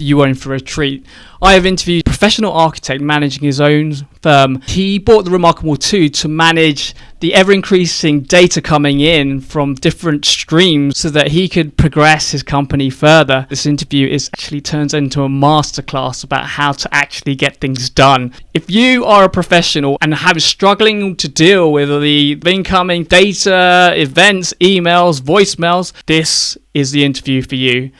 you are in for a treat. I have interviewed a professional architect managing his own firm. He bought the reMarkable 2 to manage the ever-increasing data coming in from different streams so that he could progress his company further. This interview actually turns into a masterclass about how to actually get things done. If you are a professional and have struggling to deal with the incoming data, events, emails, voicemails, this is the interview for you.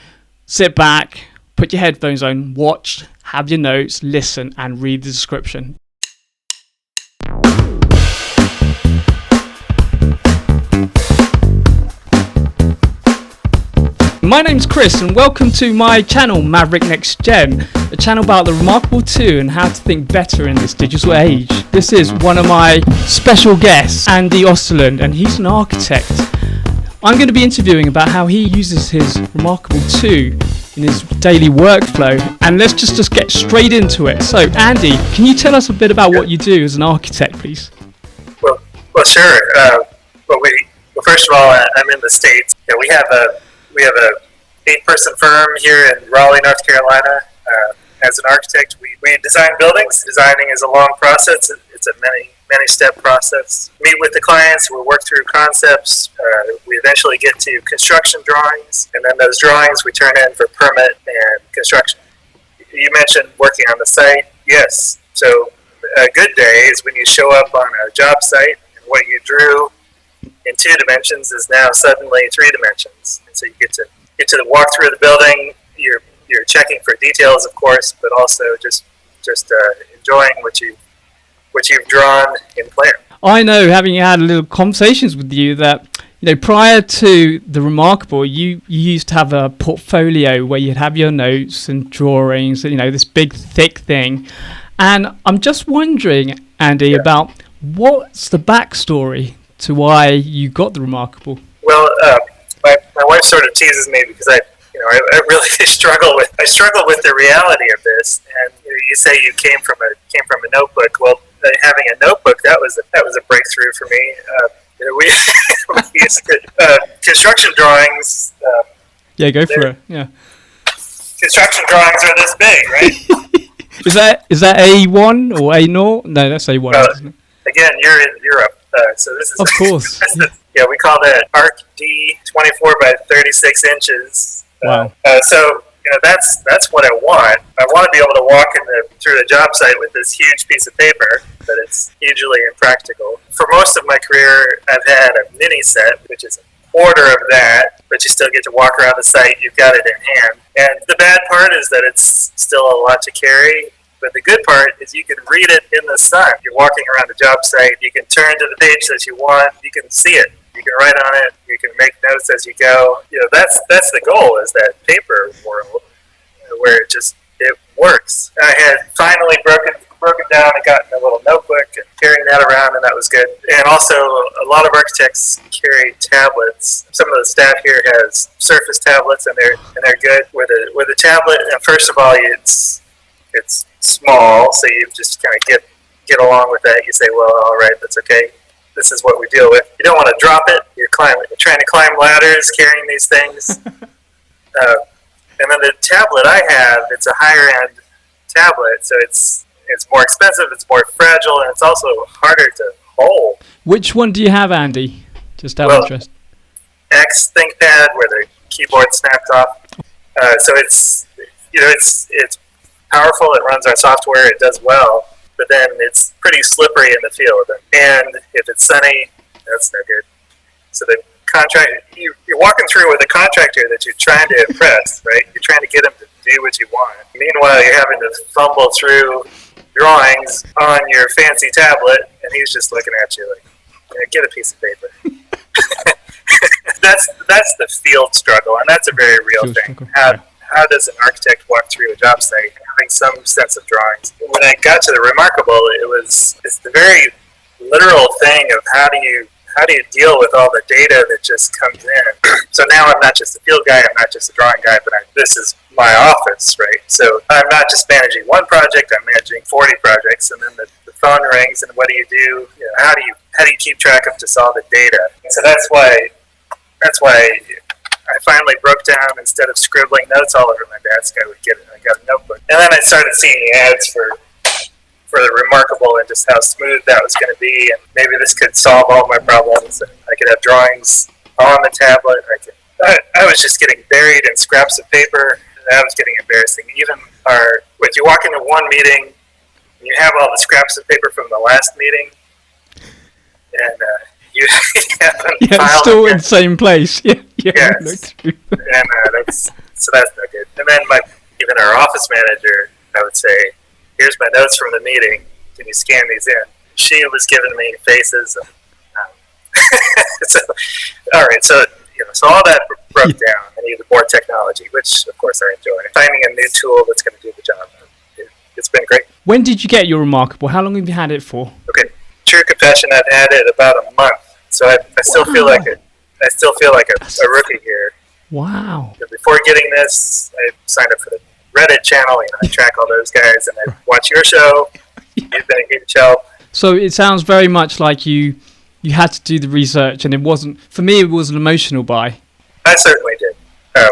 Sit back, put your headphones on, watch, have your notes, listen, and read the description. My name's Chris, and welcome to my channel, Maverick Next Gen, a channel about the reMarkable 2 and how to think better in this digital age. This is one of my special guests, Andy Osterlund, and he's an architect. I'm going to be interviewing about how he uses his reMarkable 2 in his daily workflow, and let's just get straight into it. So, Andy, can you tell us a bit about what you do as an architect, please? Well, sure. First of all, I'm in the States. We have a 8-person firm here in Raleigh, North Carolina. As an architect, we design buildings. Designing is a long process. It's a many-step process. Meet with the clients. We'll work through concepts. We eventually get to construction drawings, and then those drawings we turn in for permit and construction. You mentioned working on the site. Yes. So a good day is when you show up on a job site, and what you drew in 2 dimensions is now suddenly 3 dimensions. And so you get to walk through the building. You're checking for details, of course, but also just enjoying what you've drawn in Claire. I know, having had little conversations with you, that prior to the reMarkable, you used to have a portfolio where you'd have your notes and drawings, this big thick thing. And I'm just wondering, Andy, about what's the backstory to why you got the reMarkable? Well, my wife sort of teases me because I really struggle with the reality of this. And you say you came from a notebook. Well, having a notebook, that was a breakthrough for me. We used construction drawings. Go for it. Yeah. Construction drawings are this big, right? Is that A1 or A0? No, that's A1. Isn't it? Again, you're in Europe, so this is of course. We call that ARC D 24 by 36 inches. Wow. So that's what I want. I want to be able to walk through the job site with this huge piece of paper, but it's hugely impractical. For most of my career, I've had a mini set, which is a quarter of that, but you still get to walk around the site. You've got it in hand. And the bad part is that it's still a lot to carry. But the good part is you can read it in the sun. You're walking around the job site. You can turn to the page that you want. You can see it. You can write on it. You can make notes as you go. That's the goal, is that paper world where it works. I had finally broken down and gotten a little notebook and carrying that around, and that was good. And also, a lot of architects carry tablets. Some of the staff here has Surface tablets, and they're good with a tablet. And first of all, it's small, so you just kind of get along with that. You say, well, all right, that's okay. This is what we deal with. You don't want to drop it. You're trying to climb ladders, carrying these things. And then the tablet I have, it's a higher end tablet, so it's more expensive, it's more fragile, and it's also harder to hold. Which one do you have, Andy? Just out of interest. X ThinkPad, where the keyboard snaps off. So it's powerful. It runs our software. It does well. But then it's pretty slippery in the field. And if it's sunny, that's no good. So the you're walking through with a contractor that you're trying to impress, right? You're trying to get him to do what you want. Meanwhile, you're having to fumble through drawings on your fancy tablet, and he's just looking at you like, get a piece of paper. That's the field struggle, and that's a very real thing. How does an architect walk through a job site having some sense of drawings? When I got to the reMarkable, it's the very literal thing of how do you deal with all the data that just comes in? So now I'm not just a field guy, I'm not just a drawing guy, but this is my office, right? So I'm not just managing one project, I'm managing 40 projects, and then the phone rings, and what do you do? How do you keep track of just all the data? So that's why I finally broke down, instead of scribbling notes all over my desk, I got a notebook. And then I started seeing ads for the reMarkable and just how smooth that was going to be, and maybe this could solve all my problems, and I could have drawings on the tablet. I was just getting buried in scraps of paper. That was getting embarrassing. Even if you walk into one meeting, and you have all the scraps of paper from the last meeting, and you haven't filed still in the same place. Yes. And that's no good. And then even our office manager, I would say, here's my notes from the meeting. Can you scan these in? She was giving me faces. And, all right. So all that broke down. I needed more technology, which of course I enjoy. Finding a new tool that's going to do the job. It's been great. When did you get your reMarkable? How long have you had it for? Okay. True confession, I've had it about a month. So I still feel like a rookie here. Wow. Before getting this, I signed up for the Reddit channel. I track all those guys, and I watch your show. You've been a huge help. So it sounds very much like you had to do the research, and it wasn't, for me, it was an emotional buy. I certainly did. I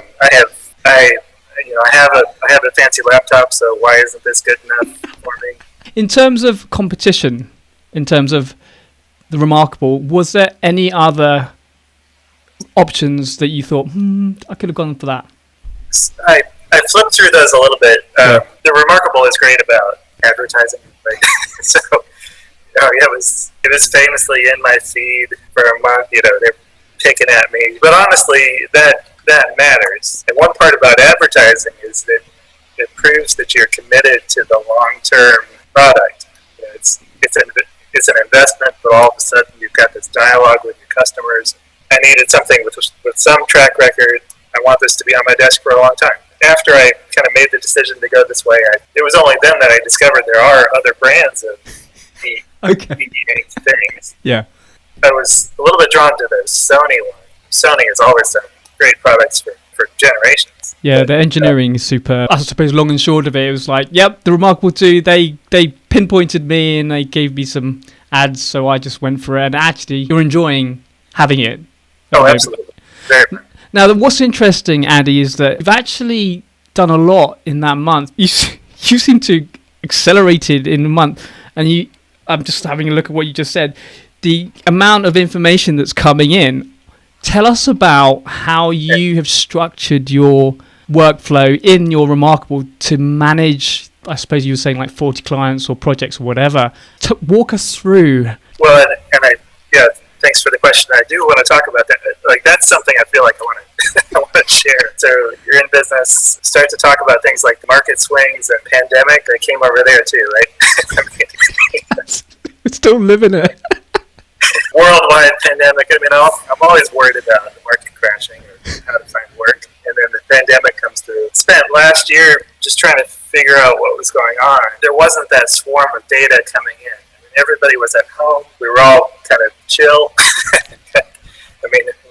have a fancy laptop, so why isn't this good enough for me? In terms of competition, in terms of the reMarkable, was there any other options that you thought, I could have gone for that? I flipped through those a little bit. The reMarkable is great about advertising. So, it was famously in my feed for a month. They're picking at me, but honestly, that matters. And one part about advertising is that it proves that you're committed to the long-term product. It's an investment, but all of a sudden you've got this dialogue with your customers. I needed something with some track record. I want this to be on my desk for a long time. After I kind of made the decision to go this way, it was only then that I discovered there are other brands of unique things. Yeah. I was a little bit drawn to the Sony one. Sony has always done great products for generations. Yeah, the engineering is superb. I suppose long and short of it was like, yep, the reMarkable 2, they pinpointed me and they gave me some ads, so I just went for it. And actually, you're enjoying having it. Oh, absolutely. Very much. Now, what's interesting, Andy, is that you've actually done a lot in that month. You seem to accelerated in a month, and I'm just having a look at what you just said. The amount of information that's coming in. Tell us about how you have structured your workflow in your reMarkable to manage, I suppose you were saying like 40 clients or projects or whatever. Walk us through. Well, thanks for the question. I do want to talk about that. That's something I feel like I want to share. So you're in business, start to talk about things like the market swings and pandemic. I came over there too, right? We're still living it. Worldwide pandemic. I'm always worried about the market crashing or how to find work. And then the pandemic comes through. Spent last year just trying to figure out what was going on. There wasn't that swarm of data coming in. Everybody was at home. We were all kind of chill.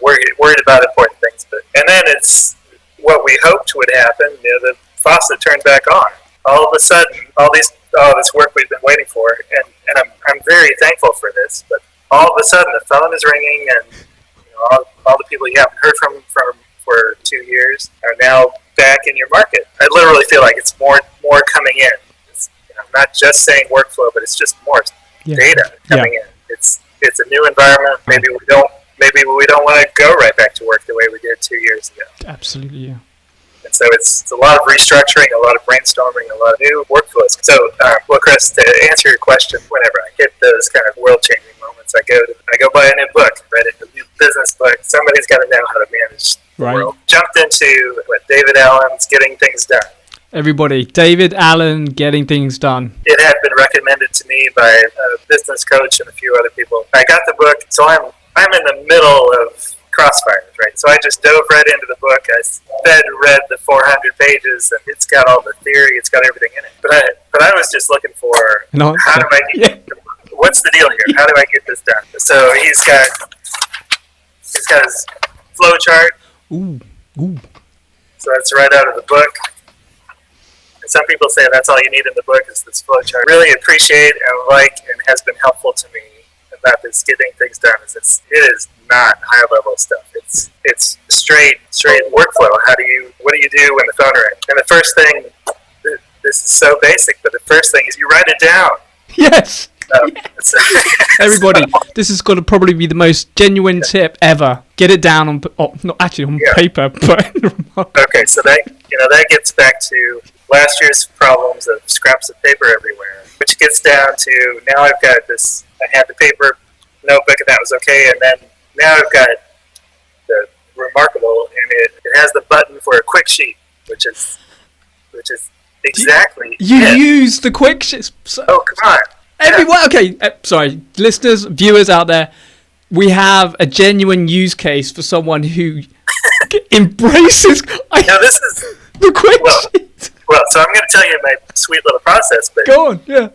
Worried about important things. And then it's what we hoped would happen. The faucet turned back on. All of a sudden, all this work we've been waiting for, and I'm very thankful for this, but all of a sudden the phone is ringing, and all the people you haven't heard from for 2 years are now back in your market. I literally feel like it's more coming in. It's, not just saying workflow, but it's just more data coming in. It's a new environment. Maybe we don't want to go right back to work the way we did 2 years ago. Absolutely, yeah. And so it's a lot of restructuring, a lot of brainstorming, a lot of new workflows. So, Chris, to answer your question, whenever I hit those kind of world-changing moments, I go buy a new book, read a new business book. Somebody's got to know how to manage the world. Jumped into David Allen's Getting Things Done. Everybody, David Allen, Getting Things Done. It had been recommended to me by a business coach and a few other people. I got the book, so I'm in the middle of crossfires, right? So I just dove right into the book. I read the 400 pages, and it's got all the theory, it's got everything in it. But I was just looking for how do I get what's the deal here? How do I get this done? So he's got his flow chart. Ooh. So that's right out of the book. And some people say that's all you need in the book is this flow chart. Really appreciate and has been helpful to me about this Getting Things Done. It is not high level stuff. It's straight workflow. What do you do when the phone rings? And the first thing, this is so basic, but the first thing is you write it down. Yes. So, Everybody, this is going to probably be the most genuine tip ever. Get it down on, not actually on paper, but okay. So that gets back to last year's problems of scraps of paper everywhere, which gets down to now I've got this. I had the paper notebook, and that was okay, and then now I've got the reMarkable, and it has the button for a quick sheet, which is exactly you use the quick sheet. Oh, come on. Everyone, okay, sorry, listeners, viewers out there, we have a genuine use case for someone who embraces this is the quick sheet. Well, so I'm going to tell you my sweet little process, but go on, yeah.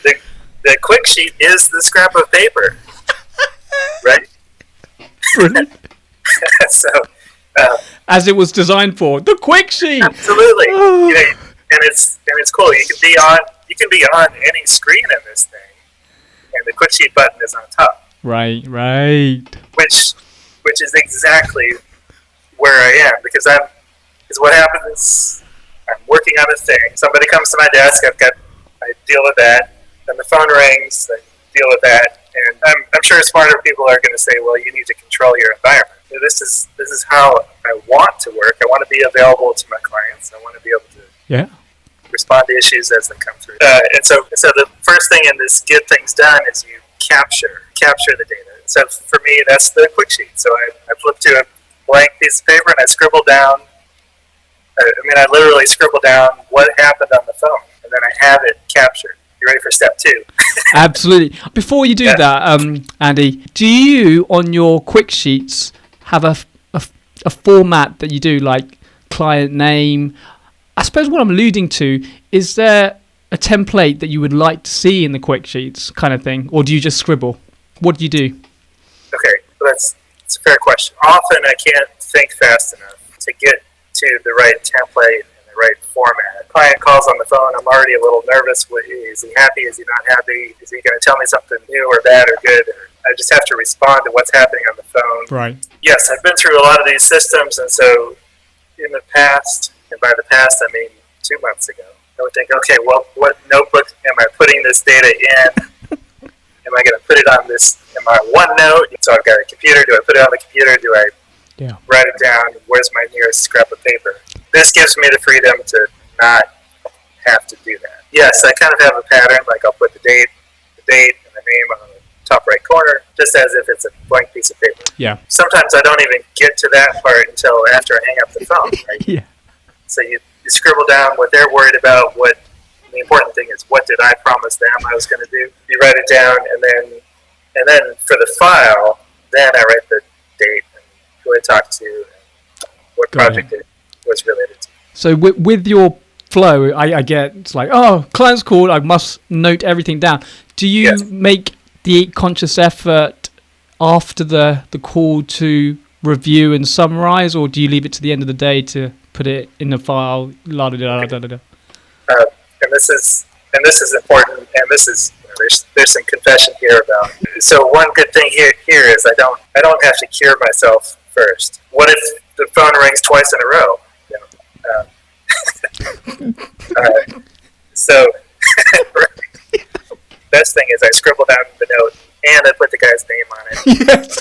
The quick sheet is the scrap of paper, right? Brilliant. So, as it was designed for, the quick sheet. Absolutely, and it's cool. You can be on any screen in this thing, and the quick sheet button is on top. Right. Which is exactly where I am, because what happens is I'm working on a thing. Somebody comes to my desk. I deal with that. Then the phone rings. I deal with that. And I'm sure smarter people are going to say, well, you need to control your environment. This is how I want to work. I want to be available to my clients. I want to be able to respond to issues as they come through. And so the first thing in this get things done is you capture the data. So for me, that's the quick sheet. So I flip to a blank piece of paper and I scribble down. I literally scribble down what happened on the phone, and then I have it captured. You ready for step 2? Absolutely. Before you do that, Andy, do you on your quick sheets have a format that you do, like client name? I suppose what I'm alluding to, is there a template that you would like to see in the quick sheets kind of thing, or do you just scribble? What do you do? Okay, well, that's a fair question. Often I can't think fast enough to get to the right template and the right format. A client calls on the phone, I'm already a little nervous. Is he happy? Is he not happy? Is he going to tell me something new or bad or good? I just have to respond to what's happening on the phone. Right. Yes, I've been through a lot of these systems, and so in the past, and by the past I mean 2 months ago, I would think, okay, well, what notebook am I putting this data in? Am I going to put it on this, in my OneNote? So I've got a computer. Do I put it on the computer? Do I write it down? Where's my nearest scrap of paper? This gives me the freedom to not have to do that. Yes, I kind of have a pattern, like I'll put the date and the name on the top right corner, just as if it's a blank piece of paper. Yeah. Sometimes I don't even get to that part until after I hang up the phone, right? Yeah. So you scribble down what they're worried about, what the important thing is, what did I promise them I was going to do? You write it down, and then for the file, then I write the date and who I talked to and what project it was related to. So with your flow, I get, it's like, oh, client's called, I must note everything down. Do you make the conscious effort after the call to review and summarize, or do you leave it to the end of the day to put it in the file? And this is important, and this is there's some confession here about. So one good thing here is I don't have to cure myself first. What if the phone rings twice in a row? So best thing is I scribble down the note and I put the guy's name on it. Yes.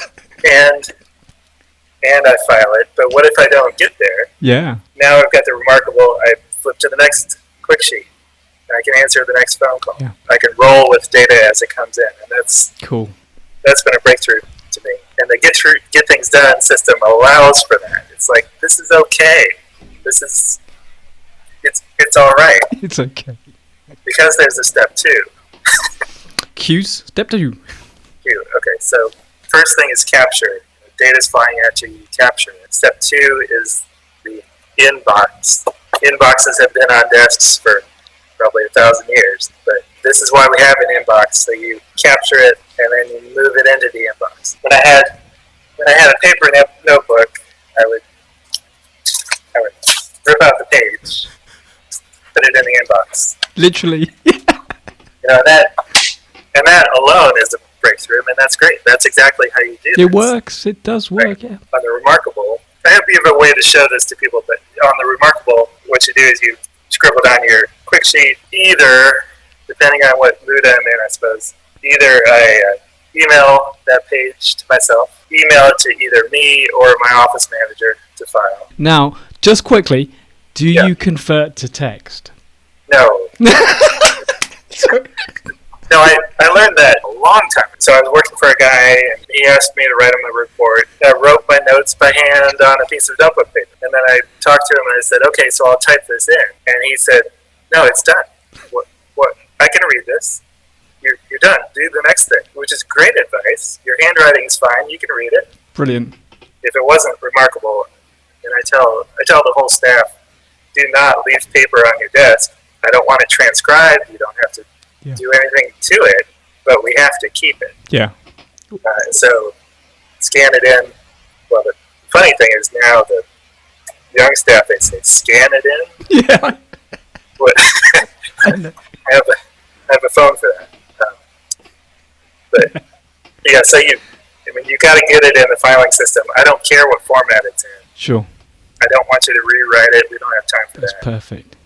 And I file it. But what if I don't get there? Yeah. Now I've got the reMarkable. I flip to the next quick sheet. And I can answer the next phone call. Yeah. I can roll with data as it comes in, and that's cool. That's been a breakthrough to me. And the get things done system allows for that. It's like, this is okay. It's all right. It's okay. Because there's a step 2. Cues. Step 2. Okay, so first thing is capture. The data's flying at you, you capture it. Step 2 is the inbox. Inboxes have been on desks for probably 1,000 years, but this is why we have an inbox. So you capture it and then you move it into the inbox. When I had a paper notebook, I would rip out the page, put it in the inbox. Literally. That alone is a break through them, and that's great. That's exactly how you do It this. works. It does work, Right. yeah. On the reMarkable, I have a way to show this to people, but on the reMarkable, what you do is you scribble down your quick sheet, either, depending on what mood I'm in, I suppose, either I email that page to myself, email it to either me or my office manager to file. Now, just quickly, do you convert to text? No. No, I learned that a long time ago. So I was working for a guy, and he asked me to write him a report. I wrote my notes by hand on a piece of notebook paper. And then I talked to him, and I said, okay, so I'll type this in. And he said, no, it's done. What? I can read this. You're done. Do the next thing, which is great advice. Your handwriting's fine. You can read it. Brilliant. If it wasn't reMarkable, and I tell the whole staff, do not leave paper on your desk. I don't want it transcribed. You don't have to do anything to it, but we have to keep it. Yeah. So scan it in. Well, the funny thing is now the young staff, they say scan it in. Yeah. But I have a phone for that. But yeah, so you got to get it in the filing system. I don't care what format it's in. Sure. I don't want you to rewrite it. We don't have time for That's that. perfect.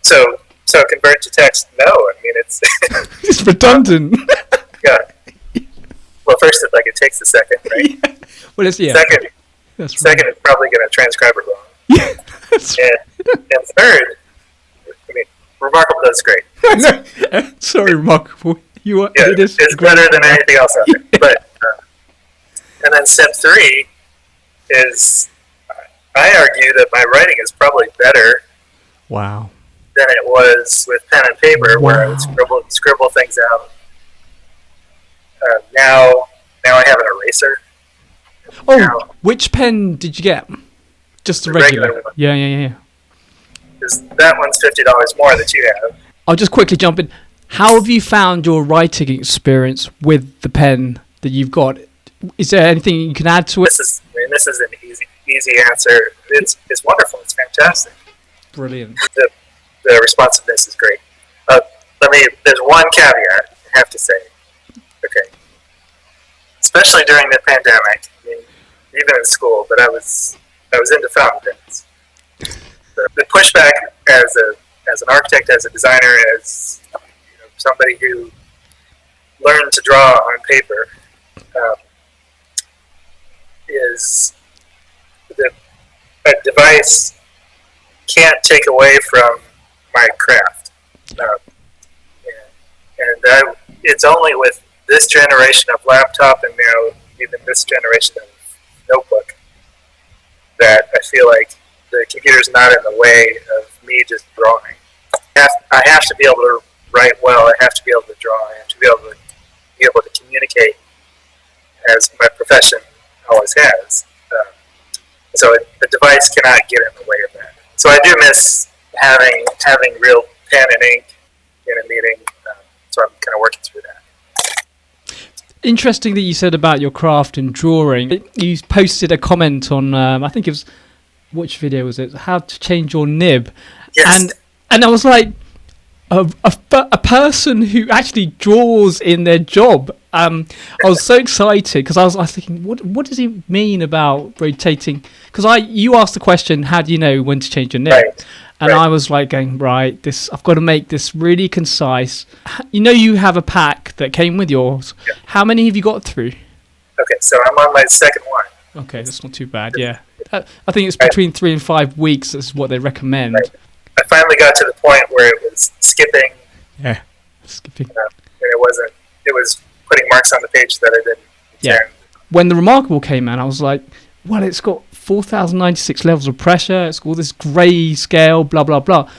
So convert to text? No, I mean it's It's redundant. yeah. Well, first it takes a second, right? Yeah. Well, it's Second, That's second is probably going to transcribe it wrong. Yeah. That's And third, I mean, reMarkable does great. no. Sorry, reMarkable. You are. Yeah, It is it's great. better than anything else out there. But and then step 3 is I argue that my writing is probably better Wow. than it was with pen and paper, where I would scribble things out. Now I have an eraser. Oh, Now, which pen did you get? Just the The regular. regular one. Yeah. 'cause that one's $50 more that you have. I'll just quickly jump in. How have you found your writing experience with the pen that you've got? Is there anything you can add to it? This is an easy answer. It's wonderful. It's fantastic. Brilliant. The responsiveness is great. There's one caveat I have to say. Okay. Especially during the pandemic, I mean, even in school, but I was into fountain pens. The pushback as an architect, as a designer, as somebody who learned to draw on paper, is that a device can't take away from my craft. And it's only with this generation of laptop and now even this generation of notebook that I feel like the computer's not in the way of me just drawing. I have to be able to write well. I have to be able to draw. I have to be able to communicate, as my profession always has. So a device cannot get in the way of that. So I do miss having real pen and ink in a meeting. So I'm kind of working through that. Interesting that you said about your craft and drawing. You posted a comment on, I think it was, which video was it? How to change your nib. Yes. And I was like, a person who actually draws in their job. I was so excited because I was thinking, what does he mean about rotating? Because you asked the question, how do you know when to change your nib? Right. And I was like going, I've got to make this really concise. You have a pack that came with yours. Yeah. How many have you got through? Okay, so I'm on my second one. Okay, that's not too bad, yeah. I think it's between 3 and 5 weeks. That's what they recommend. Right. I finally got to the point where it was skipping. Yeah, skipping. And it was putting marks on the page that I didn't intend. Yeah. When the reMarkable came out, I was like, well, it's got 4,096 levels of pressure. It's got all this grey scale, blah, blah, blah.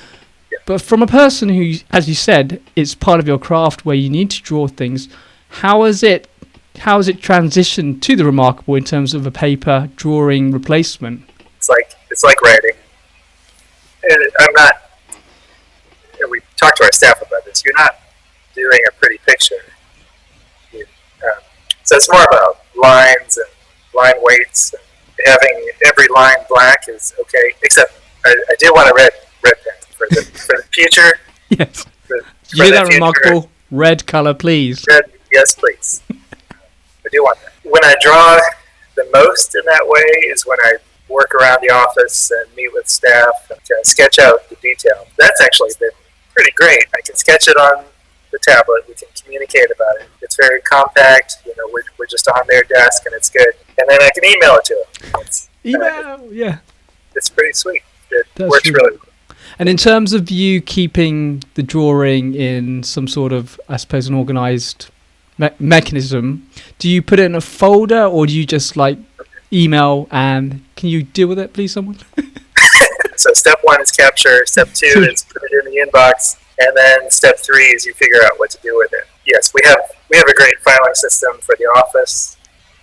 Yeah. But from a person who, as you said, it's part of your craft where you need to draw things, how has it transitioned to the reMarkable in terms of a paper drawing replacement? It's like writing. And I'm not. And we talked to our staff about this. You're not doing a pretty picture. So it's more about lines and line weights. And having every line black is okay. Except I do want a red pen for the future. Yes. For You hear the that, future. reMarkable? Red colour, please. Yes, please. I do want that. When I draw the most in that way is when I work around the office and meet with staff and sketch out the detail. That's actually been pretty great. I can sketch it on the tablet. We can communicate about it. It's very compact. We're just on their desk and it's good. And then I can email it to them. Yeah. It's pretty sweet. It works really well. And in terms of you keeping the drawing in some sort of, I suppose, an organized mechanism, do you put it in a folder or do you just email and can you deal with it, please, someone? So step 1 is capture. Step 2 is put it in the inbox. And then step 3 is you figure out what to do with it. Yes, we have a great filing system for the office.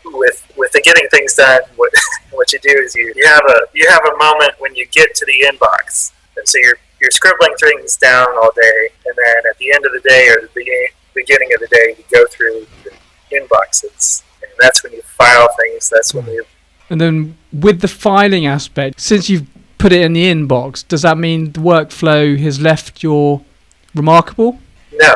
With the getting things done, what you do is you have a moment when you get to the inbox. And so you're scribbling things down all day, and then at the end of the day or the beginning of the day, you go through the inboxes, and that's when you file things. That's when you. And then with the filing aspect, since you've put it in the inbox, does that mean the workflow has left your reMarkable? No.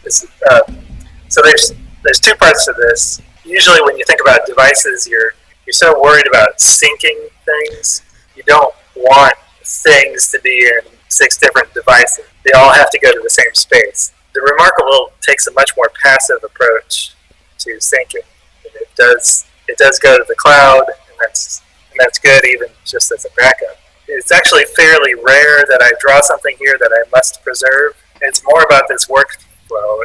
So there's 2 parts to this. Usually, when you think about devices, you're so worried about syncing things. You don't want things to be in 6 different devices. They all have to go to the same space. The reMarkable takes a much more passive approach to syncing. And it does go to the cloud, and that's good even just as a backup. It's actually fairly rare that I draw something here that I must preserve. It's more about this workflow,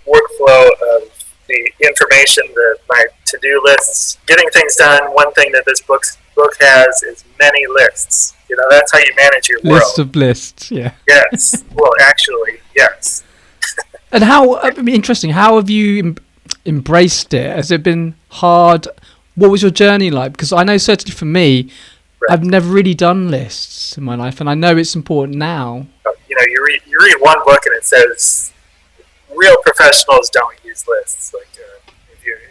workflow of the information, my to-do lists, getting things done. One thing that this book has is many lists. That's how you manage your world. Lists of lists, yeah. Yes. Well, actually, yes. And interesting, how have you embraced it? Has it been hard? What was your journey like? Because I know certainly for me, right, I've never really done lists in my life, and I know it's important now. You read one book and it says real professionals don't use lists.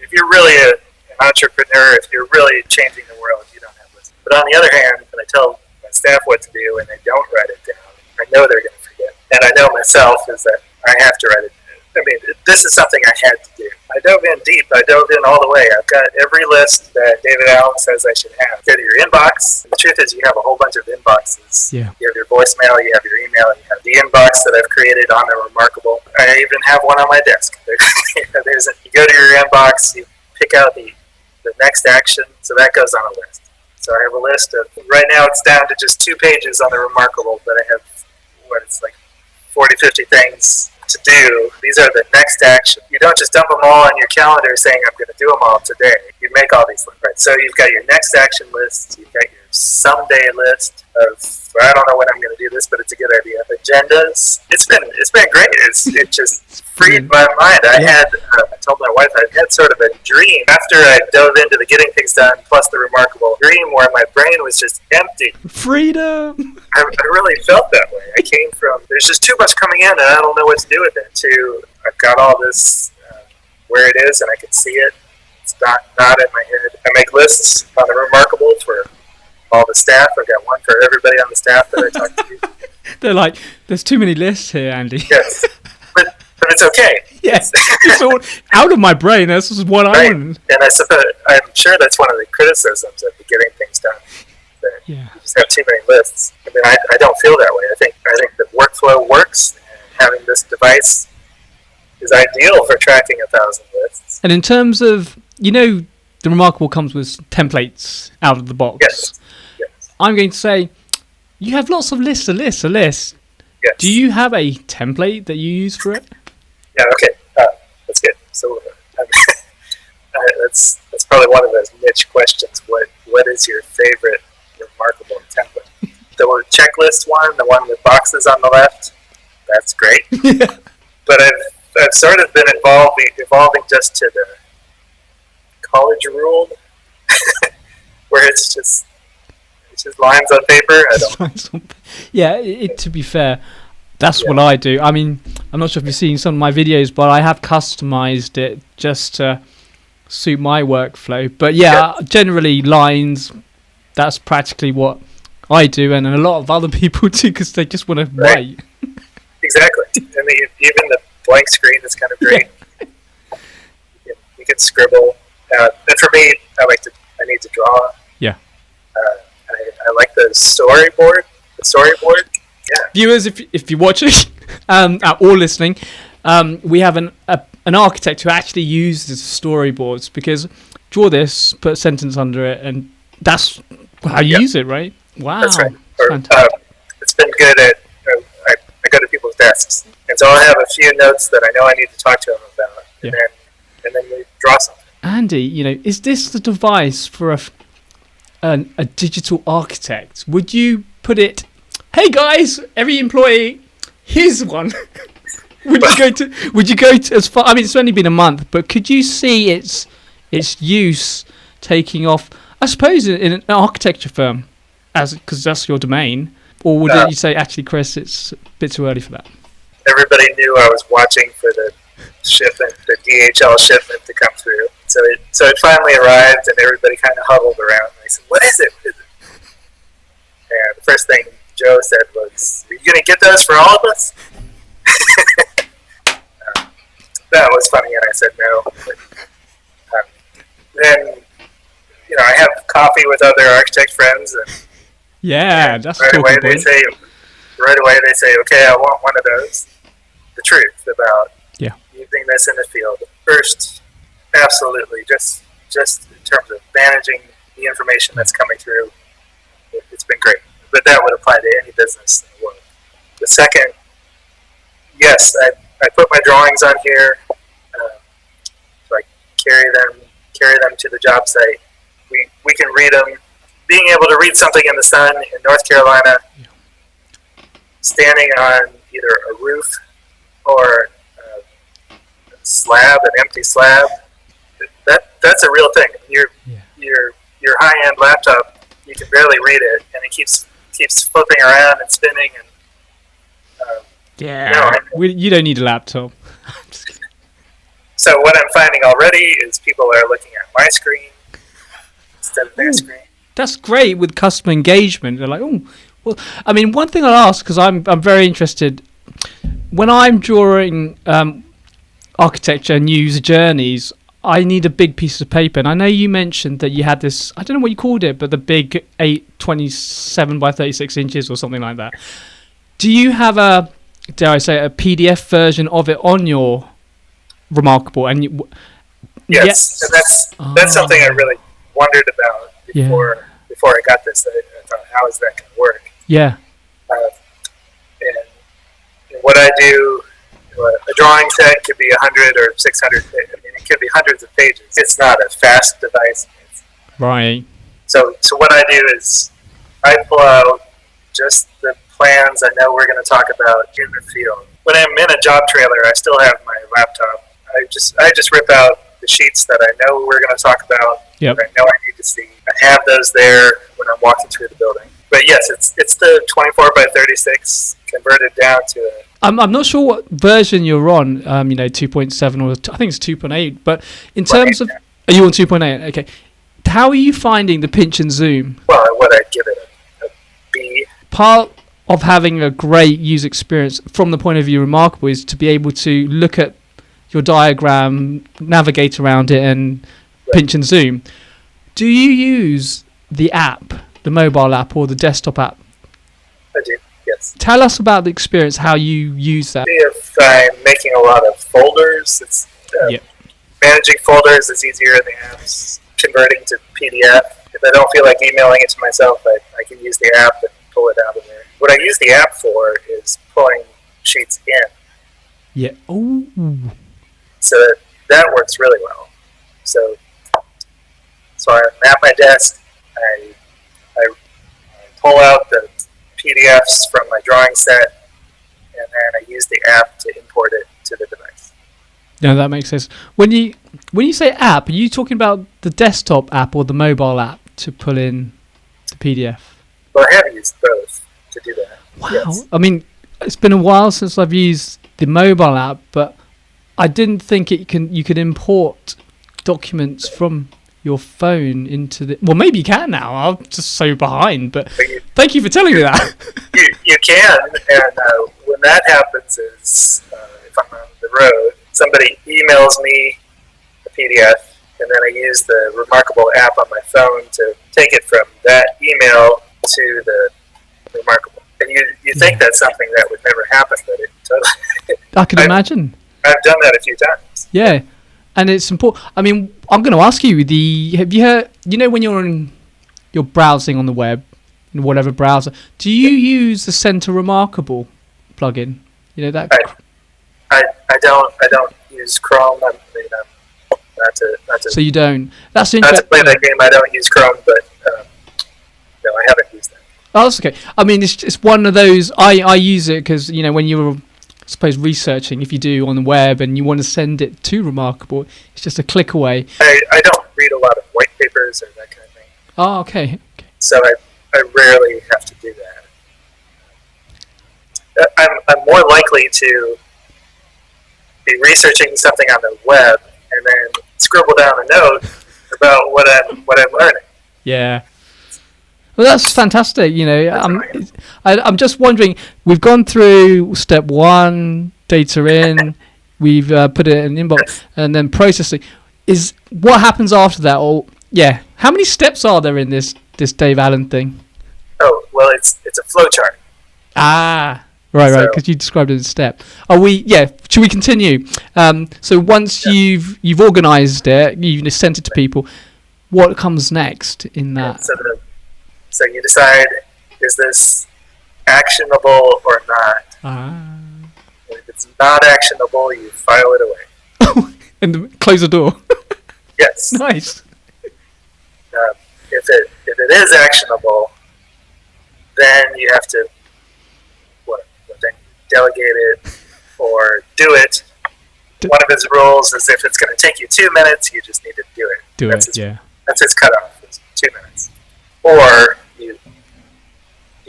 If you're really an entrepreneur, if you're really changing the world, you don't have lists. But on the other hand, when I tell my staff what to do and they don't write it down, I know they're going to forget. And I know myself is that I have to write it down. I mean, this is something I had to do. I dove in deep. I dove in all the way. I've got every list that David Allen says I should have. Go to your inbox. And the truth is you have a whole bunch of inboxes. Yeah. You have your voicemail, you have your email, you have the inbox that I've created on the reMarkable. I even have one on my desk. You go to your inbox, you pick out the next action, so that goes on a list. So I have a list of, right now it's down to just 2 pages on the reMarkable, but I have, 40, 50 things to do. These are the next action. You don't just dump them all on your calendar saying, I'm going to do them all today. You make all these lists, right? So you've got your next action list, you've got your someday list of, I don't know when I'm going to do this, but it's a good idea. Agendas. It's been great. It just freed my mind. I told my wife I had sort of a dream after I dove into the getting things done plus the reMarkable dream where my brain was just empty. Freedom. I really felt that way. I came from, there's just too much coming in and I don't know what to do with it, to I've got all this where it is and I can see it. It's not in my head. I make lists on the reMarkable for all the staff. I've got one for everybody on the staff that I talk to. They're like, there's too many lists here, Andy. Yes. But it's okay. Yes. It's all out of my brain. That's just what I want. And I suppose, I'm sure that's one of the criticisms of getting things done. That you just have too many lists. I mean, I don't feel that way. I think the workflow works, and having this device is ideal for tracking 1,000 lists. And in terms of, the reMarkable comes with templates out of the box. Yes. I'm going to say, you have lots of lists. Yes. Do you have a template that you use for it? Yeah, okay. That's good. So that's probably one of those niche questions. What is your favorite reMarkable template? The checklist one, the one with boxes on the left, that's great. Yeah. But I've sort of been evolving just to the college ruled, where it's just lines on paper. To be fair, that's what I do. I mean, I'm not sure if you've seen some of my videos, but I have customized it just to suit my workflow. But generally lines, that's practically what I do, and a lot of other people do because they just want to write. Exactly. And even the blank screen is kind of great. can scribble. And for me, I need to draw. Yeah. I like the storyboard. Yeah. Viewers, if you're watching or listening, we have an architect who actually uses storyboards, because draw this, put a sentence under it, and that's how you use it, right? Wow. That's right. It's been good at, I go to people's desks, and so I'll have a few notes that I know I need to talk to them about, and then we draw something. Andy, is this the device for a digital architect? Would you put it, hey guys, every employee, here's one? Would you go to as far? I mean, it's only been a month, but could you see its use taking off? I suppose in an architecture firm, because that's your domain, or would you say, actually, Chris, it's a bit too early for that? Everybody knew I was watching for the shipment, the DHL shipment to come through. So it finally arrived, and everybody kind of huddled around. And I said, "What is it? What is it?" And the first thing Joe said was, "Are you going to get those for all of us?" That was funny, and I said no. But, then, I have coffee with other architect friends, and that's right away they say, "Okay, I want one of those." The truth about using this in the field. First, absolutely, just in terms of managing the information that's coming through, it's been great. But that would apply to any business in the world. The second, yes, I put my drawings on here, so I carry them to the job site. We can read them. Being able to read something in the sun in North Carolina, standing on either a roof or a slab, an empty slab, that's a real thing. Your high-end laptop, you can barely read it, and it keeps flipping around and spinning. And you don't need a laptop. So what I'm finding already is people are looking at my screen instead of their screen. That's great with customer engagement. They're like, oh, well, I mean, one thing I'll ask, because I'm very interested, when I'm drawing architecture and user journeys, I need a big piece of paper. And I know you mentioned that you had this, I don't know what you called it, but the big 27 by 36 inches or something like that. Do you have a PDF version of it on your reMarkable? And yes, and that's something I really wondered about before I got this. I thought, how is that going to work? Yeah. And what I do, a drawing set could be 100 or 600. I mean, it could be hundreds of pages. It's not a fast device. Right. So what I do is I pull out just the plans I know we're going to talk about in the field. When I'm in a job trailer, I still have my laptop. I just rip out the sheets that I know we're going to talk about. Yep. That I know I need to see. I have those there when I'm walking through the building. But yes, it's the 24 by 36 converted down to a... I'm not sure what version you're on, 2.7 or I think it's 2.8. But in terms of... Are you on 2.8? Okay. How are you finding the pinch and zoom? Well, I'd give it a B. Part of having a great user experience from the point of view of reMarkable is to be able to look at your diagram, navigate around it, and pinch and zoom. Do you use the app, the mobile app or the desktop app? I do, yes. Tell us about the experience, how you use that. If I'm making a lot of folders, it's managing folders is easier in the apps. Converting to PDF. If I don't feel like emailing it to myself, I can use the app and pull it out of there. What I use the app for is pulling sheets in. Yeah. Oh. So that works really well. So I'm at my desk. I pull out the PDFs from my drawing set, and then I use the app to import it to the device. No, that makes sense. When you say app, are you talking about the desktop app or the mobile app to pull in the PDF? Well, I have used both to do that. Wow. Yes. I mean, it's been a while since I've used the mobile app, but I didn't think you could import documents from your phone into the... Well, maybe you can now. I'm just so behind, but thank you for telling me that. You can, and when that happens is if I'm on the road, somebody emails me a PDF, and then I use the reMarkable app on my phone to take it from that email to the reMarkable. And you think that's something that would never happen, but it totally. I can imagine. I've done that a few times. Yeah, and it's important. I mean, I'm going to ask you, have you heard, when you're browsing on the web, in whatever browser, do you use the Center reMarkable plugin? That. I don't use Chrome. I mean, not to. So you don't. That's interesting. Not to play that game. I don't use Chrome, but no, I haven't used that. Oh, that's okay. I mean, it's one of those. I use it because when you're, suppose, researching, if you do on the web and you want to send it to reMarkable, it's just a click away. I don't read a lot of white papers or that kind of thing. Oh, okay. So I rarely have to do that. I'm more likely to be researching something on the web and then scribble down a note about what I'm learning. Yeah. Well, that's fantastic. I'm just wondering. We've gone through step 1, data in. We've put it in inbox, and then processing. Is what happens after that? Or how many steps are there in this Dave Allen thing? Oh well, it's a flowchart. Ah, right, because you described it as a step. Should we continue? So once you've organised it, you've sent it to people. What comes next in that? So you decide, is this actionable or not? And if it's not actionable, you file it away. And close the door. Yes. Nice. If it is actionable, then you have to then delegate it or do it. One of his rules is if it's going to take you 2 minutes, you just need to do it. That's his cutoff. It's 2 minutes. Or you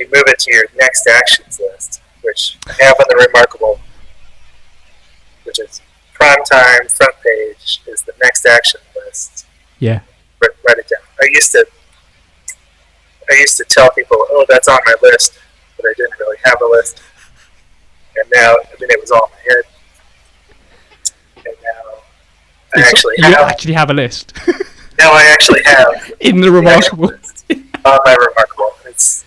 move it to your next actions list, which I have on the reMarkable, which is prime time, front page, is the next action list. Yeah. Write it down. I used to tell people, oh, that's on my list, but I didn't really have a list. And now, it was all in my head. And now I actually have a list. Now I actually have in the reMarkable. On my reMarkable. It's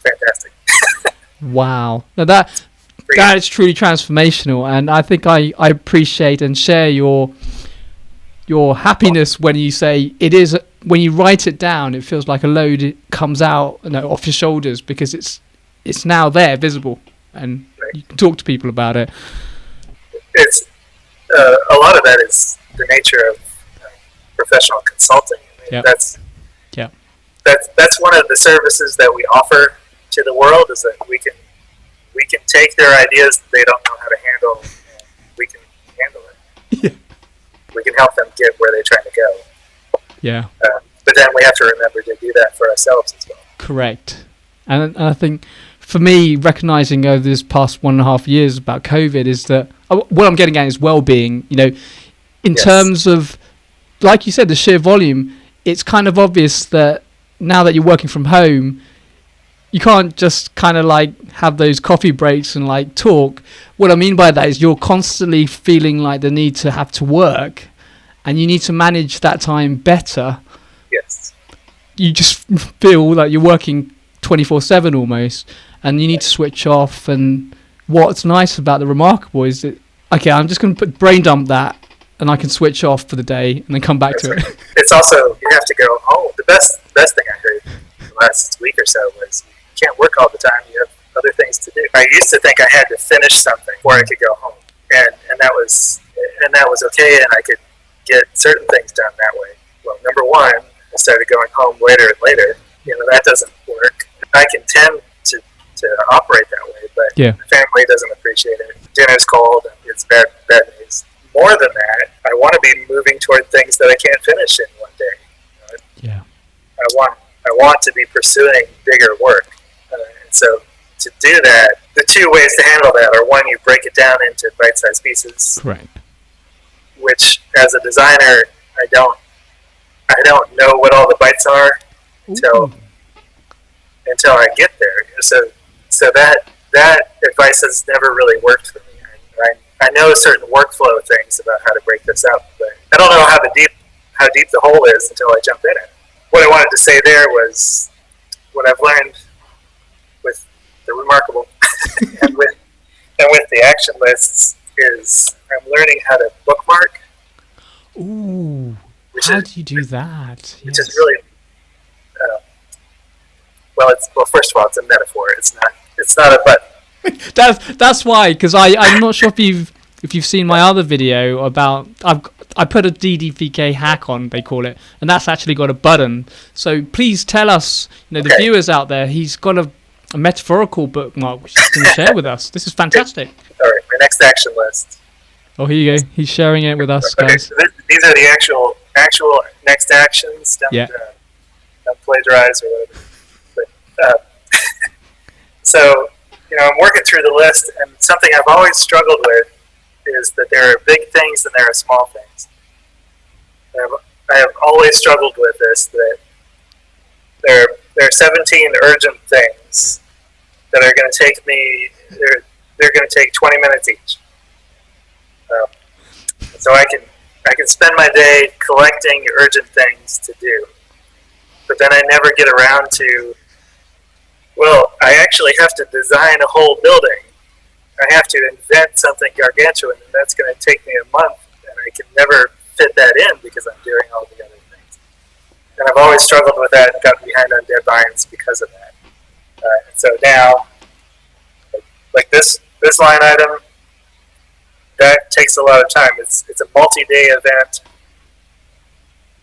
fantastic. Wow. Now that is truly transformational, and I think I appreciate and share your happiness when you say it is. When you write it down, it feels like a load comes out off your shoulders because it's now there, visible, and you can talk to people about it. It's a lot of that is the nature of professional consulting. That's one of the services that we offer to the world, is that we can take their ideas that they don't know how to handle, and we can handle it. Yeah. We can help them get where they're trying to go. Yeah. But then we have to remember to do that for ourselves as well. Correct. And I think for me, recognizing over this past 1.5 years about COVID is that what I'm getting at is well-being. In terms of, like you said, the sheer volume, it's kind of obvious that now that you're working from home, you can't just kind of have those coffee breaks and talk. What I mean by that is you're constantly feeling like the need to have to work, and you need to manage that time better. Yes. You just feel like you're working 24/7 almost, and you need to switch off. And what's nice about the reMarkable is that, okay, I'm just going to brain dump that, and I can switch off for the day and then come back to it. It's also, you have to go home. The best thing I heard the last week or so was you can't work all the time. You have other things to do. I used to think I had to finish something before I could go home, and that was okay, and I could get certain things done that way. Well, number one, I started going home later and later. That doesn't work. I can tend to operate that way, but the family doesn't appreciate it. Dinner's cold, and it's bad news. More than that, I want to be moving toward things that I can't finish in one day. I want to be pursuing bigger work. And so to do that, the two ways to handle that are, one, you break it down into bite-sized pieces. Right. Which, as a designer, I don't know what all the bites are until I get there. So that advice has never really worked for me. I know certain workflow things about how to break this up, but I don't know how deep the hole is until I jump in it. What I wanted to say there was what I've learned with the reMarkable and with the action lists is I'm learning how to bookmark. Ooh, how do you do that? Which is really well. First of all, it's a metaphor. It's not a button. That's why, because I'm not sure if you've seen my other video about I put a DDVK hack on, they call it, and that's actually got a button. So please tell us, the viewers out there, he's got a metaphorical bookmark which he's going to share with us. This is fantastic. All right, my next action list. Oh, here you go. He's sharing it with us, guys. So these are the actual next actions. Don't plagiarize or whatever. But, so, I'm working through the list, and something I've always struggled with is that there are big things and there are small things. I have always struggled with this, that there are 17 urgent things that are going to take me, they're going to take 20 minutes each. So I can spend my day collecting urgent things to do, but then I never get around to, I actually have to design a whole building. I have to invent something gargantuan, and that's going to take me a month, and I can never fit that in because I'm doing all the other things. And I've always struggled with that and gotten behind on deadlines because of that. And so now, like this line item, that takes a lot of time. It's a multi-day event,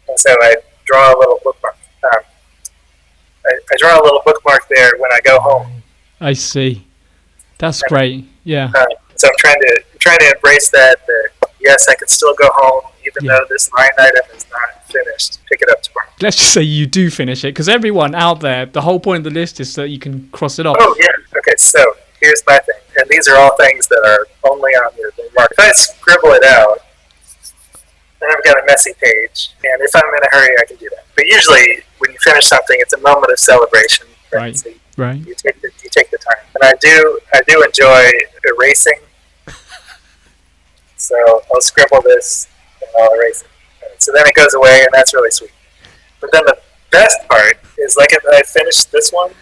and so I draw a little bookmark. I draw a little bookmark there when I go home. I see. That's great. Yeah. So I'm trying to embrace that yes, I can still go home even though this line item is not finished. Pick it up tomorrow. Let's just say you do finish it, because everyone out there, the whole point of the list is that you can cross it off. Oh yeah. Okay. So here's my thing, and these are all things that are only on your mark. If I scribble it out, then I've got a messy page, and if I'm in a hurry, I can do that. But usually, when you finish something, it's a moment of celebration. Right. So right. You take the time, and I do enjoy erasing. So I'll scribble this and I'll erase it. And so then it goes away, and that's really sweet. But then the best part is, like, if I finish this one,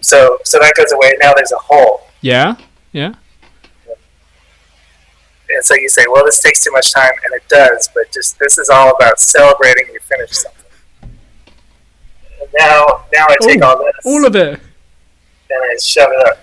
so that goes away. Now there's a hole. Yeah. And so you say, well, this takes too much time, and it does, but just this is all about celebrating you finish something. And now I take all of it, and I shove it up.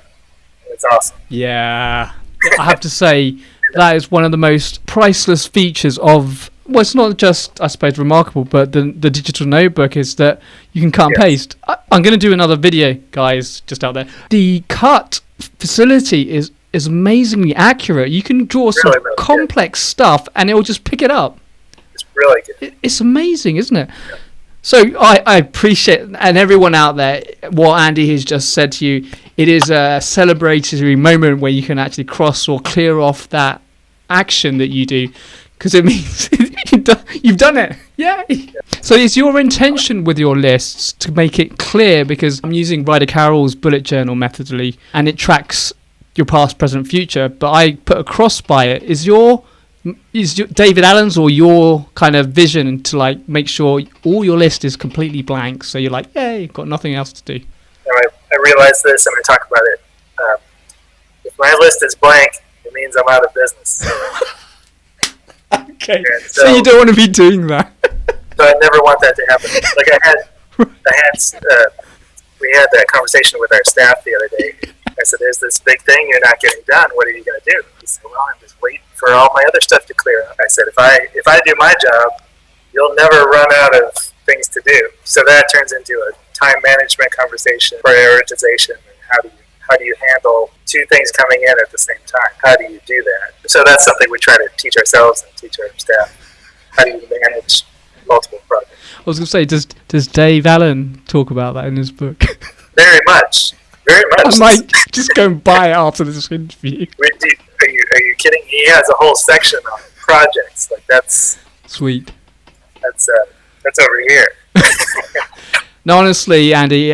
And it's awesome. Yeah. I have to say, that is one of the most priceless features of, well, it's not just, I suppose, reMarkable, but the digital notebook is that you can cut and paste. I'm going to do another video, guys, just out there. The cut facility is amazingly accurate. You can draw some really complex stuff, and it will just pick it up. It's really good. It's amazing, isn't it? Yeah. So I appreciate, and everyone out there, what Andy has just said to you. It is a celebratory moment where you can actually cross or clear off that action that you do, because it means you've done it. Yeah. So it's your intention with your lists to make it clear, because I'm using Ryder Carroll's bullet journal methodology, and it tracks your past, present, future, but I put a cross by it. Is David Allen's or your kind of vision to, like, make sure all your list is completely blank, so you're like, yay, got nothing else to do? I realize this, and I talk about it. If my list is blank, it means I'm out of business. Okay, so you don't want to be doing that. So I never want that to happen. Like we had that conversation with our staff the other day. I said, there's this big thing you're not getting done. What are you going to do? He said, well, I'm just waiting for all my other stuff to clear up. I said, if I do my job, you'll never run out of things to do. So that turns into a time management conversation, prioritization, and how do you handle two things coming in at the same time? How do you do that? So that's something we try to teach ourselves and teach our staff. How do you manage multiple projects? I was going to say, does Dave Allen talk about that in his book? Very much. Very much. I might just go and buy it after this interview. Are you kidding? He has a whole section on projects. Like, that's sweet. That's over here. No, honestly, Andy,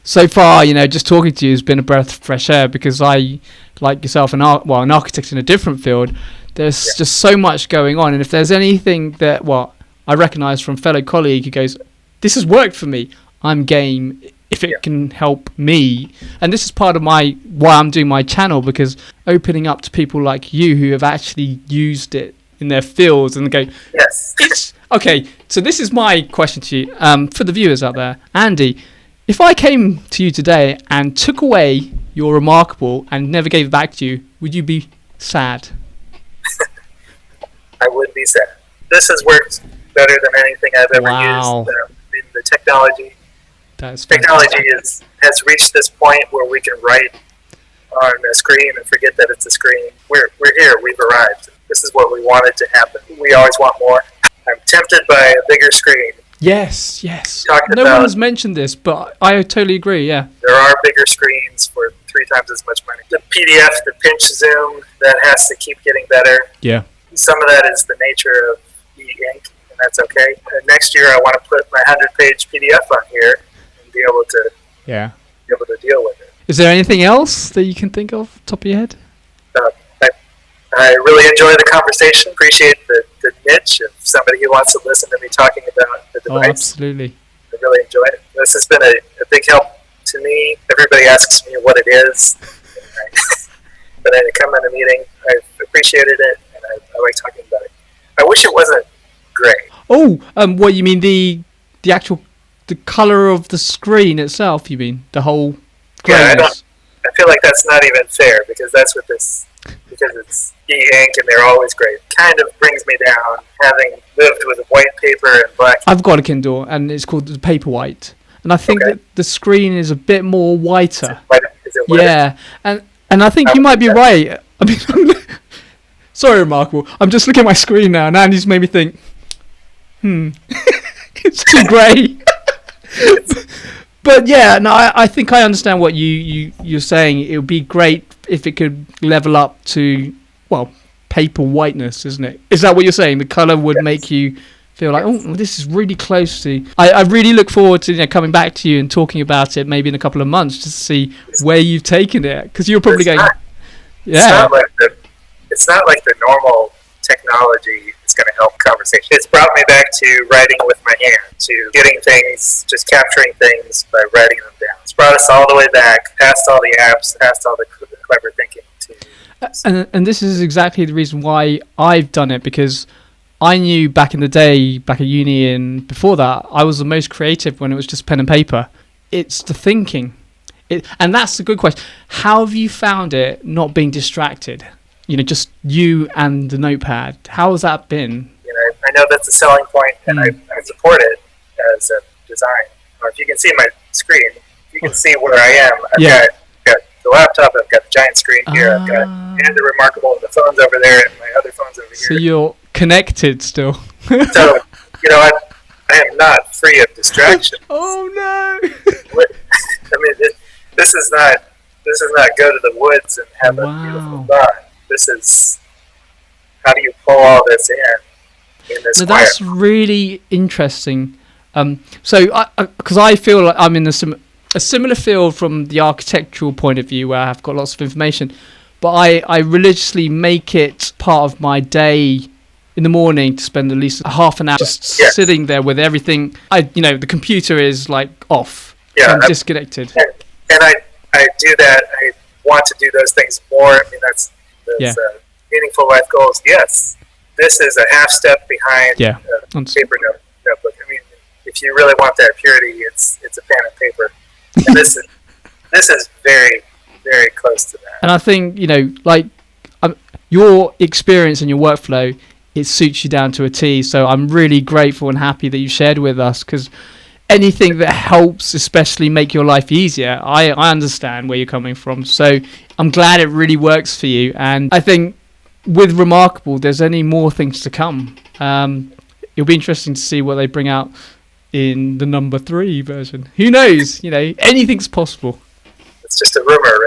So far, just talking to you has been a breath of fresh air, because I, like yourself, an architect in a different field, there's just so much going on. And if there's anything that, I recognise from fellow colleague who goes, this has worked for me, I'm game if it can help me. And this is part of why I'm doing my channel, because opening up to people like you who have actually used it in their fields and go, yes. Okay, so this is my question to you, for the viewers out there. Andy, if I came to you today and took away your reMarkable and never gave it back to you, would you be sad? I would be sad. This has worked better than anything I've ever used. The technology has reached this point where we can write on a screen and forget that it's a screen. We're here. We've arrived. This is what we wanted to happen. We always want more. I'm tempted by a bigger screen. Yes. No one has mentioned this, but I totally agree, yeah. There are bigger screens for 3 times as much money. The PDF, the pinch zoom, that has to keep getting better. Yeah. Some of that is the nature of e-ink, and that's okay. And next year I want to put my 100-page PDF on here and be able to deal with it. Is there anything else that you can think of, top of your head? I really enjoy the conversation. Appreciate the niche of somebody who wants to listen to me talking about the device. Oh, absolutely. I really enjoy it. This has been a big help to me. Everybody asks me what it is. But I come in a meeting, I've appreciated it, and I like talking about it. I wish it wasn't gray. Oh, what you mean, the actual, the color of the screen itself, you mean? The whole grayness? I feel like that's not even fair, because that's what this, because it's e-ink and they're always gray. It kind of brings me down, having lived with white paper and black. I've got a Kindle, and it's called the Paperwhite. And I think that the screen is a bit more whiter. Is it whiter? Yeah, and I think you might be right. I mean, sorry, reMarkable. I'm just looking at my screen now, and Andy's made me think, it's too grey. But yeah, no, I think I understand what you're saying. It would be great if it could level up to, paper whiteness, isn't it? Is that what you're saying? The colour would make you feel like, this is really close to... I really look forward to coming back to you and talking about it maybe in a couple of months, just to see where you've taken it. Because you're probably going... It's not like the normal technology is going to help conversation. It's brought me back to writing with my hand, to getting things, just capturing things by writing them down. It's brought us all the way back, past all the apps, past all the clever thinking. And this is exactly the reason why I've done it, because I knew back in the day, back at uni and before that, I was the most creative when it was just pen and paper. It's the thinking. And that's the good question. How have you found it not being distracted? Just you and the notepad. How has that been? I know that's a selling point, and I support it as a design. If you can see my screen, you can see where I am. I've got the laptop, I've got the giant screen here, I've got the reMarkable, and the phone's over there, and my other phone's over here. So you're connected still. So, I am not free of distraction. Oh no! I mean, this is not go to the woods and have a beautiful thought. This is, how do you pull all this in this quiet? That's really interesting. Because I feel like I'm in a similar field from the architectural point of view, where I've got lots of information, but I religiously make it part of my day in the morning to spend at least half an hour just sitting there with everything. The computer is like off. Yeah, I'm disconnected. And I do that. I want to do those things more. I mean, that's meaningful life goals. Yes, this is a half step behind paper notebook. I mean, if you really want that purity, it's a pen and paper. And this is very, very close to that. And I think your experience and your workflow, it suits you down to a T. So I'm really grateful and happy that you shared with us, because anything that helps especially make your life easier, I understand where you're coming from. So I'm glad it really works for you. And I think with reMarkable, there's only more things to come. It'll be interesting to see what they bring out in the number 3 version. Who knows? Anything's possible. It's just a rumor,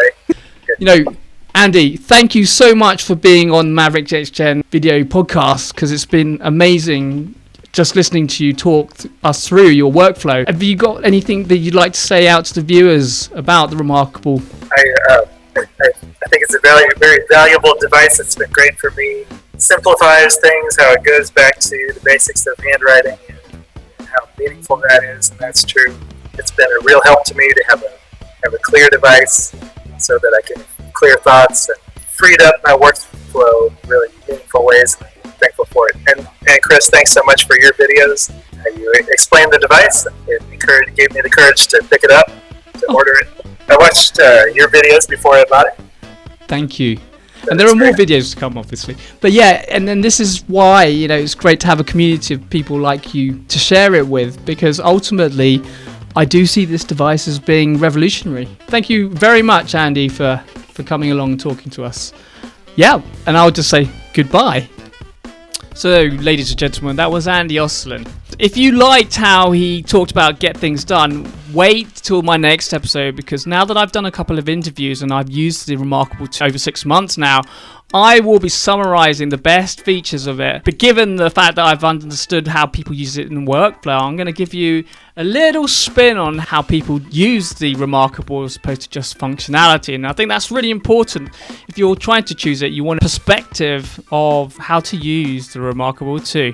right? Andy, thank you so much for being on Maverick JXGen video podcast, because it's been amazing just listening to you talk us through your workflow. Have you got anything that you'd like to say out to the viewers about the reMarkable? I think it's a very valuable device. It's been great for me. Simplifies things, how it goes back to the basics of handwriting and how meaningful that is, and that's true. It's been a real help to me to have a clear device so that I can clear thoughts and freed up my workflow in really meaningful ways. I'm thankful for it. And Chris, thanks so much for your videos. You explained the device. It gave me the courage to pick it up, to order it. I watched your videos before I bought it. Thank you. And there are more videos to come, obviously. But yeah, and then this is why, it's great to have a community of people like you to share it with, because ultimately, I do see this device as being revolutionary. Thank you very much, Andy, for coming along and talking to us. Yeah, and I'll just say goodbye. So, ladies and gentlemen, that was Andy Osterlund. If you liked how he talked about get things done, wait till my next episode, because now that I've done a couple of interviews and I've used the reMarkable over 6 months now, I will be summarizing the best features of it. But given the fact that I've understood how people use it in workflow, I'm going to give you a little spin on how people use the reMarkable as opposed to just functionality. And I think that's really important. If you're trying to choose it, you want a perspective of how to use the reMarkable too.